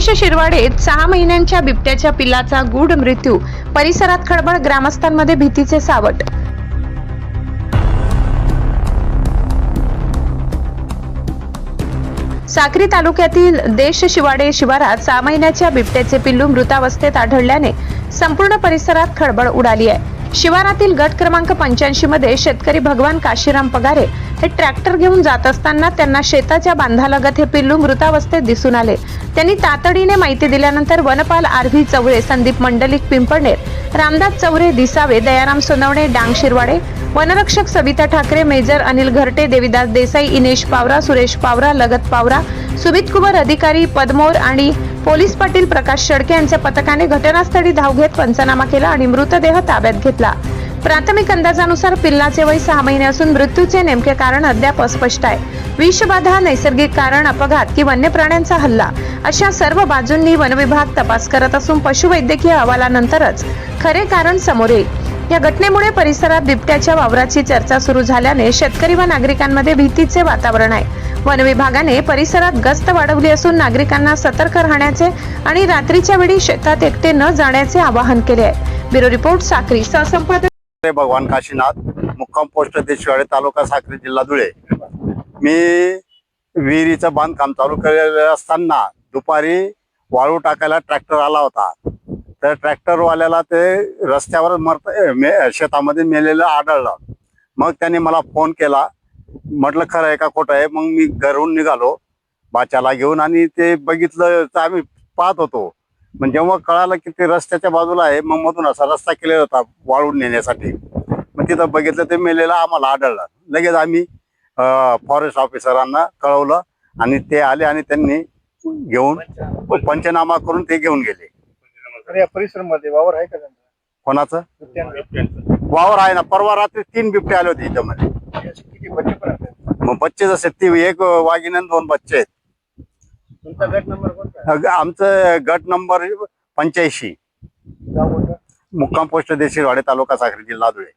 देश शिरवाडेत 6 महिन्यांच्या बिबट्याच्या पिल्लाचा गूढ मृत्यू, परिसरात खळबळ, ग्रामस्थांमध्ये भीतीचे सावट। साक्री तालुक्यातील देश शिवाडे शिवारात 6 महिन्याच्या बिबट्याचे पिल्लू मृतावस्थेत आढळल्याने संपूर्ण परिसरात खळबळ उडाली आहे। शिवारातील गट क्रमांक 85 मध्ये शेतकरी भगवान काशीराम पगारे हे ट्रॅक्टर घेऊन जात असताना त्यांना शेताच्या बांधालगत हे पिल्लू मृतावस्थेत दिसून आले। त्यांनी तातडीने माहिती दिल्यानंतर वनपाल आरव्ही चौरे, संदीप मंडलिक पिंपळनेर, रामदास चौरे दिसावे, दयाराम सोनवणे डांग शिरवाडे, वनरक्षक सविता ठाकरे, मेजर अनिल घरटे, देवीदास देसाई, इनेश पावरा, सुरेश पावरा, लगत पावरा, सुमित कुमार अधिकारी, पदमोर आणि पोलीस पाटील प्रकाश शेळके यांच्या पथकाने घटनास्थळी धाव घेत पंचनामा केला आणि मृतदेह ताब्यात घेतला। प्राथमिक अंदाजानुसार पिल्लाचे वय 6 महिने असून मृत्यूचे नेमके कारण अद्याप अस्पष्ट आहे। विषबाधा, नैसर्गिक कारण, अपघात की वन्य प्राण्यांचा हल्ला अशा सर्व बाजूंनी वनविभाग तपास करत असून पशुवैद्यकीय अहवालानंतरच खरे कारण समोर येईल। या घटनेमुळे परिसरात बिबट्याच्या वावराची चर्चा सुरू झाल्याने शेतकरी व नागरिकांमध्ये भीतीचे वातावरण आहे। वन विभागाने परिसरात गस्त वाढवली असून नागरिकांना सतर्क राहण्याचे आणि रात्रीच्या वेळी शेतात एकटे न जाण्याचे आवाहन केले आहे। Bureau report, Sakri. सहसंपादक भगवान काशीनाथ, मुक्काम पोस्ट देशवाडे, तालुका साक्री, जिल्हा धुळे। मी विहिरीचं बांधकाम चालू केलेलं असताना दुपारी वाळू टाकायला ट्रॅक्टर आला होता। तर ट्रॅक्टरवाल्याला ते रस्त्यावर शेतामध्ये मेलेलं आढळलं। मग त्याने मला फोन केला, म्हटलं खरं आहे का खोटं आहे। मग मी घरून निघालो बाच्याला घेऊन आणि ते बघितलं तर आम्ही पाहत होतो। पण जेव्हा कळालं की ते रस्त्याच्या बाजूला आहे, मग मधून असा रस्ता केलेला होता वाळून नेण्यासाठी। मग तिथं बघितलं ते मेलेलं आम्हाला आढळलं। लगेच आम्ही फॉरेस्ट ऑफिसरांना कळवलं आणि ते आले आणि त्यांनी घेऊन पंचनामा करून ते घेऊन गेले। या परिसरामध्ये वावर आहे का त्यांचा? कोणाचं वावर आहे ना? परवा रात्री 3 बिबटे आले होते इथं मध्ये। किती बच्चे पण आहेत? मग बच्चे जसे ती एक वाघीण आणि 2 बच्चे आहेत। तुमचा गट नंबर कोणता? आमचं गट नंबर 85, गाव कोणतं? मुक्काम पोस्ट देशवाडे, तालुका साक्री, जिल्हा धुळे।